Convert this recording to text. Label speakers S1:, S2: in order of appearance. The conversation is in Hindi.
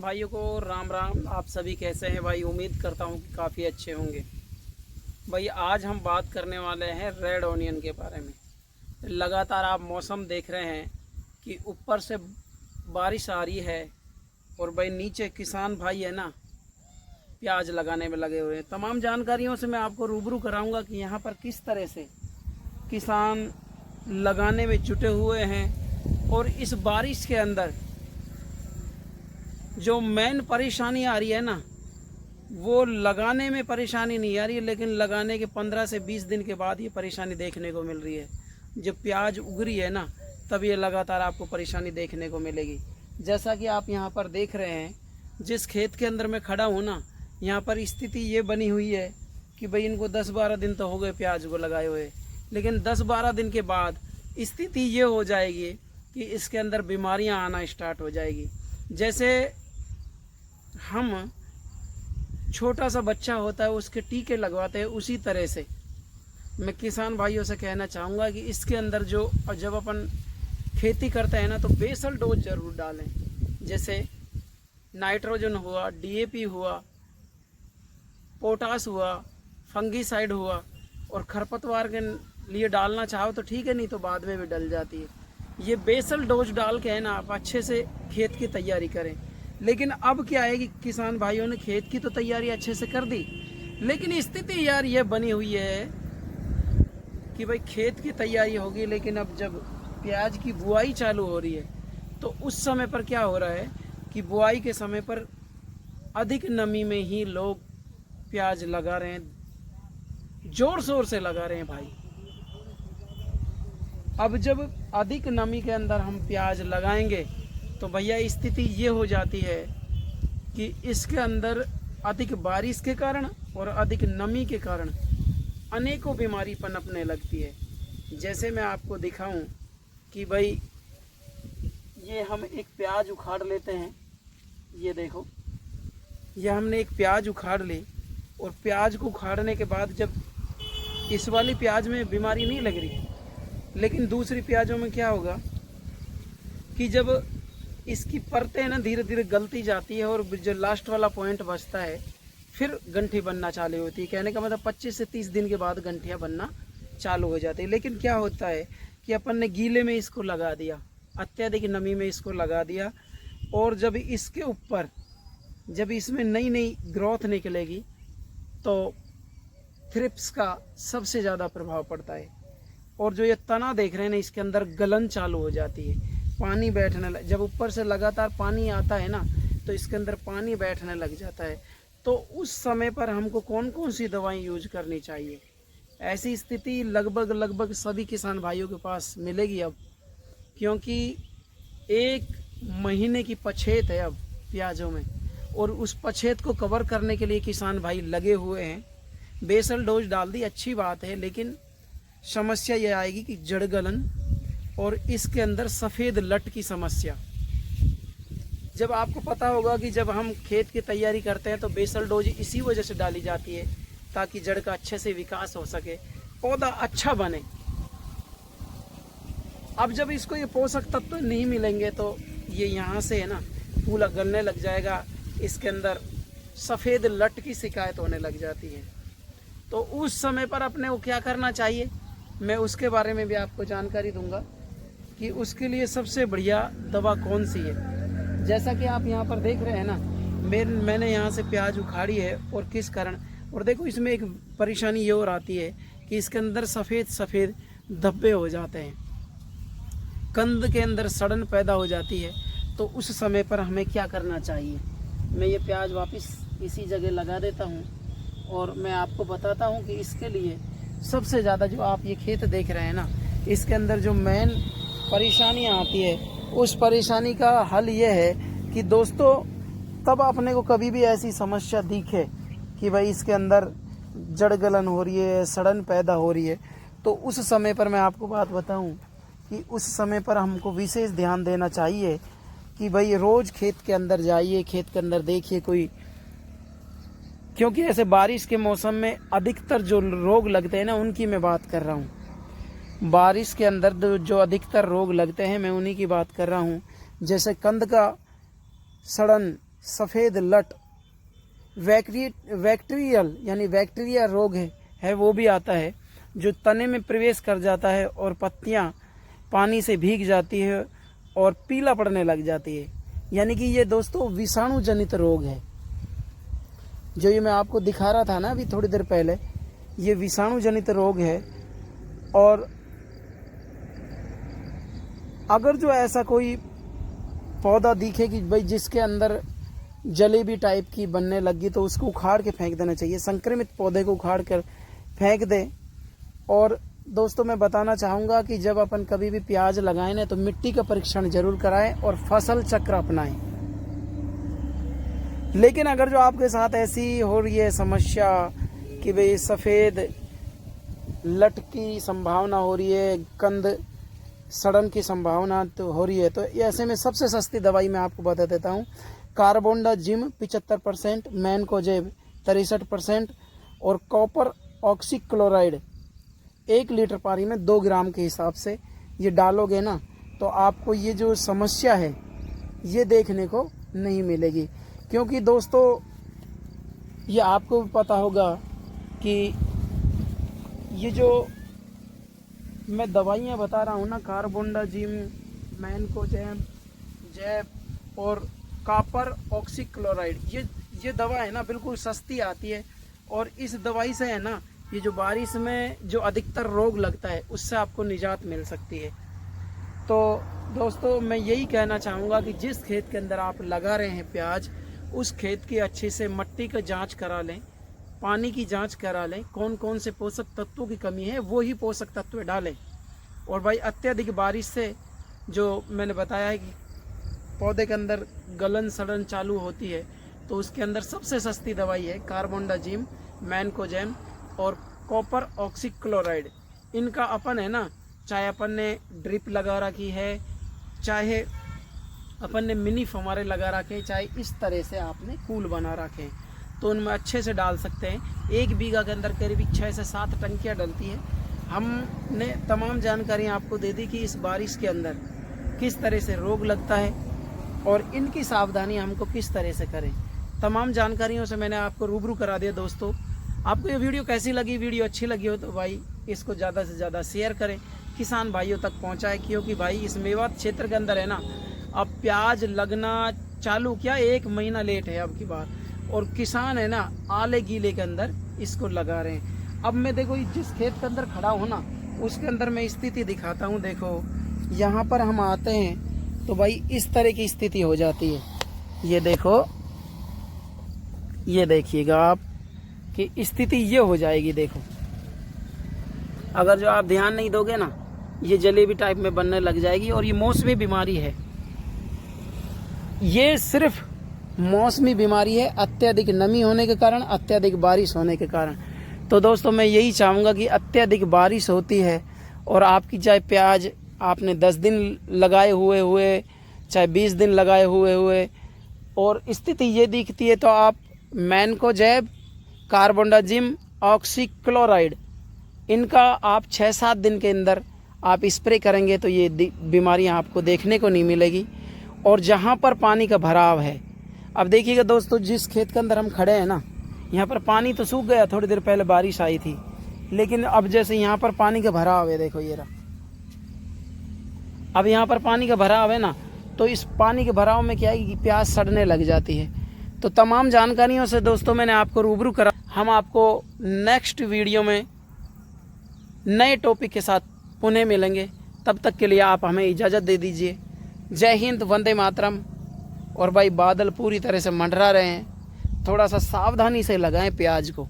S1: भाइयों को राम राम। आप सभी कैसे हैं भाई? उम्मीद करता हूँ कि काफ़ी अच्छे होंगे। भाई आज हम बात करने वाले हैं रेड ऑनियन के बारे में। लगातार आप मौसम देख रहे हैं कि ऊपर से बारिश आ रही है और भाई नीचे किसान भाई है ना, प्याज लगाने में लगे हुए हैं। तमाम जानकारियों से मैं आपको रूबरू कराऊंगा कि यहाँ पर किस तरह से किसान लगाने में जुटे हुए हैं। और इस बारिश के अंदर जो मेन परेशानी आ रही है ना, वो लगाने में परेशानी नहीं आ रही है, लेकिन लगाने के 15 से 20 दिन के बाद ये परेशानी देखने को मिल रही है। जब प्याज उग रही है ना, तब ये लगातार आपको परेशानी देखने को मिलेगी। जैसा कि आप यहाँ पर देख रहे हैं, जिस खेत के अंदर मैं खड़ा हूँ ना, यहाँ पर स्थिति ये बनी हुई है कि भाई इनको 10-12 दिन तो हो गए प्याज को लगाए हुए, लेकिन 10-12 दिन के बाद स्थिति ये हो जाएगी कि इसके अंदर बीमारियाँ आना स्टार्ट हो जाएगी। जैसे हम छोटा सा बच्चा होता है उसके टीके लगवाते हैं, उसी तरह से मैं किसान भाइयों से कहना चाहूँगा कि इसके अंदर जो जब अपन खेती करते हैं ना, तो बेसल डोज ज़रूर डालें। जैसे नाइट्रोजन हुआ, डीएपी हुआ, पोटास हुआ, फंगीसाइड हुआ, और खरपतवार के लिए डालना चाहो तो ठीक है, नहीं तो बाद में भी डल जाती है। ये बेसल डोज डाल के है ना, आप अच्छे से खेत की तैयारी करें। लेकिन अब क्या है कि किसान भाइयों ने खेत की तो तैयारी अच्छे से कर दी, लेकिन स्थिति यार ये बनी हुई है कि भाई खेत की तैयारी होगी, लेकिन अब जब प्याज की बुआई चालू हो रही है तो उस समय पर क्या हो रहा है कि बुआई के समय पर अधिक नमी में ही लोग प्याज लगा रहे हैं, जोर शोर से लगा रहे हैं भाई। अब जब अधिक नमी के अंदर हम प्याज लगाएंगे तो भैया स्थिति ये हो जाती है कि इसके अंदर अधिक बारिश के कारण और अधिक नमी के कारण अनेकों बीमारी पनपने लगती है। जैसे मैं आपको दिखाऊं कि भाई ये हम एक प्याज उखाड़ लेते हैं, ये देखो, ये हमने एक प्याज उखाड़ ली, और प्याज को उखाड़ने के बाद जब इस वाली प्याज में बीमारी नहीं लग रही, लेकिन दूसरी प्याजों में क्या होगा कि जब इसकी परतें ना धीरे धीरे गलती जाती है और जो लास्ट वाला पॉइंट बचता है, फिर गंठी बनना चालू होती है। कहने का मतलब 25 से 30 दिन के बाद गंठियाँ बनना चालू हो जाती है। लेकिन क्या होता है कि अपन ने गीले में इसको लगा दिया, अत्यधिक नमी में इसको लगा दिया, और जब इसके ऊपर जब इसमें नई नई ग्रोथ निकलेगी तो थ्रिप्स का सबसे ज़्यादा प्रभाव पड़ता है। और जो ये तना देख रहे हैं ना, इसके अंदर गलन चालू हो जाती है, पानी बैठने जब ऊपर से लगातार पानी आता है ना, तो इसके अंदर पानी बैठने लग जाता है। तो उस समय पर हमको कौन कौन सी दवाएं यूज करनी चाहिए? ऐसी स्थिति लगभग सभी किसान भाइयों के पास मिलेगी अब, क्योंकि 1 महीने की पछेत है अब प्याजों में, और उस पछेत को कवर करने के लिए किसान भाई लगे हुए हैं। बेसल डोज डाल दी, अच्छी बात है, लेकिन समस्या ये आएगी कि जड़ गलन और इसके अंदर सफ़ेद लट की समस्या। जब आपको पता होगा कि जब हम खेत की तैयारी करते हैं तो बेसल डोज इसी वजह से डाली जाती है ताकि जड़ का अच्छे से विकास हो सके, पौधा अच्छा बने। अब जब इसको ये पोषक तत्व नहीं मिलेंगे तो ये यहाँ से है ना फूला गलने लग जाएगा, इसके अंदर सफ़ेद लट की शिकायत होने लग जाती है। तो उस समय पर अपने को क्या करना चाहिए, मैं उसके बारे में भी आपको जानकारी दूंगा कि उसके लिए सबसे बढ़िया दवा कौन सी है। जैसा कि आप यहाँ पर देख रहे हैं ना, मैंने यहाँ से प्याज उखाड़ी है, और किस कारण, और देखो इसमें एक परेशानी ये और आती है कि इसके अंदर सफ़ेद धब्बे हो जाते हैं, कंद के अंदर सड़न पैदा हो जाती है। तो उस समय पर हमें क्या करना चाहिए? मैं ये प्याज वापस इसी जगह लगा देता हूँ, और मैं आपको बताता हूँ कि इसके लिए सबसे ज़्यादा जो आप ये खेत देख रहे हैं ना, इसके अंदर जो मेन परेशानियाँ आती है, उस परेशानी का हल ये है कि दोस्तों, तब अपने को कभी भी ऐसी समस्या दिखे कि भाई इसके अंदर जड़ गलन हो रही है, सड़न पैदा हो रही है, तो उस समय पर मैं आपको बात बताऊं कि उस समय पर हमको विशेष ध्यान देना चाहिए कि भाई रोज़ खेत के अंदर जाइए, खेत के अंदर देखिए कोई, क्योंकि ऐसे बारिश के मौसम में अधिकतर जो रोग लगते हैं ना, उनकी मैं बात कर रहा हूँ। बारिश के अंदर जो अधिकतर रोग लगते हैं मैं उन्हीं की बात कर रहा हूँ। जैसे कंद का सड़न, सफ़ेद लट, बैक्टीरियल यानी बैक्टीरिया रोग है वो भी आता है, जो तने में प्रवेश कर जाता है और पत्तियां पानी से भीग जाती है और पीला पड़ने लग जाती है। यानी कि ये दोस्तों विषाणु जनित रोग है। जो ये मैं आपको दिखा रहा था ना अभी थोड़ी देर पहले, ये विषाणु जनित रोग है। और अगर जो ऐसा कोई पौधा दिखे कि भाई जिसके अंदर जलेबी टाइप की बनने लगी, तो उसको उखाड़ के फेंक देना चाहिए। संक्रमित पौधे को उखाड़ कर फेंक दें। और दोस्तों मैं बताना चाहूँगा कि जब अपन कभी भी प्याज लगाएं ना, तो मिट्टी का परीक्षण जरूर कराएं और फसल चक्र अपनाएं। लेकिन अगर जो आपके साथ ऐसी हो रही है समस्या कि भाई सफ़ेद लट की संभावना हो रही है, कंद सड़न की संभावना तो हो रही है, तो ऐसे में सबसे सस्ती दवाई मैं आपको बता देता हूँ। कार्बोंडाजिम 75%, मैनकोजेब 63% और कॉपर ऑक्सीक्लोराइड 1 लीटर पानी में 2 ग्राम के हिसाब से ये डालोगे ना, तो आपको ये जो समस्या है ये देखने को नहीं मिलेगी। क्योंकि दोस्तों ये आपको भी पता होगा कि ये जो मैं दवाइयाँ बता रहा हूँ ना, कार्बोंडाजिम, मैनकोजेब और कॉपर ऑक्सीक्लोराइड, ये दवा है ना बिल्कुल सस्ती आती है। और इस दवाई से है ना, ये जो बारिश में जो अधिकतर रोग लगता है उससे आपको निजात मिल सकती है। तो दोस्तों मैं यही कहना चाहूँगा कि जिस खेत के अंदर आप लगा रहे हैं प्याज, उस खेत की अच्छे से मिट्टी का जांच करा लें, पानी की जांच करा लें, कौन कौन से पोषक तत्वों की कमी है वो ही पोषक तत्व डालें। और भाई अत्यधिक बारिश से जो मैंने बताया है कि पौधे के अंदर गलन सड़न चालू होती है, तो उसके अंदर सबसे सस्ती दवाई है कार्बोंडाजिम, मैनकोजेब और कॉपर ऑक्सीक्लोराइड। इनका अपन है ना, चाहे अपन ने ड्रिप लगा रखी है, चाहे अपन ने मिनी फव्वारे लगा रखे, चाहे इस तरह से आपने कूल बना रखे, तो उनमें अच्छे से डाल सकते हैं। 1 बीघा के अंदर करीब 6 से 7 टंकियाँ डलती है। हमने तमाम जानकारी आपको दे दी कि इस बारिश के अंदर किस तरह से रोग लगता है और इनकी सावधानी हमको किस तरह से करें। तमाम जानकारियों से मैंने आपको रूबरू करा दिया। दोस्तों आपको ये वीडियो कैसी लगी? वीडियो अच्छी लगी हो तो भाई इसको ज़्यादा से ज़्यादा शेयर करें, किसान भाइयों तक पहुँचाएँ। क्योंकि भाई इस मेवात क्षेत्र के अंदर है ना, अब प्याज लगना चालू क्या 1 महीना लेट है अब की बार, और किसान है ना आले गीले के अंदर इसको लगा रहे हैं। अब मैं देखो जिस खेत के अंदर खड़ा हूँ ना, उसके अंदर मैं स्थिति दिखाता हूँ। देखो यहाँ पर हम आते हैं तो भाई इस तरह की स्थिति हो जाती है। ये देखो, ये देखिएगा आप कि स्थिति ये हो जाएगी। देखो अगर जो आप ध्यान नहीं दोगे ना, ये जलेबी टाइप में बनने लग जाएगी। और ये मौसमी बीमारी है, ये सिर्फ मौसमी बीमारी है, अत्यधिक नमी होने के कारण, अत्यधिक बारिश होने के कारण। तो दोस्तों मैं यही चाहूँगा कि अत्यधिक बारिश होती है और आपकी चाहे प्याज आपने 10 दिन लगाए हुए चाहे 20 दिन लगाए हुए और स्थिति ये दिखती है, तो आप मैनकोजेब, कार्बोंडाजिम, ऑक्सीक्लोराइड इनका आप 6-7 दिन के अंदर आप स्प्रे करेंगे तो ये बीमारियाँ आपको देखने को नहीं मिलेगी। और जहाँ पर पानी का भराव है, अब देखिएगा दोस्तों जिस खेत के अंदर हम खड़े हैं ना, यहाँ पर पानी तो सूख गया, थोड़ी देर पहले बारिश आई थी, लेकिन अब जैसे यहाँ पर पानी का भराव है, देखो ये रहा, अब यहाँ पर पानी का भराव है ना, तो इस पानी के भराव में क्या है कि प्याज सड़ने लग जाती है। तो तमाम जानकारियों से दोस्तों मैंने आपको रूबरू करा। हम आपको नेक्स्ट वीडियो में नए टॉपिक के साथ पुनः मिलेंगे। तब तक के लिए आप हमें इजाज़त दे दीजिए। जय हिंद, वंदे मातरम। और भाई बादल पूरी तरह से मंडरा रहे हैं, थोड़ा सा सावधानी से लगाएं प्याज को।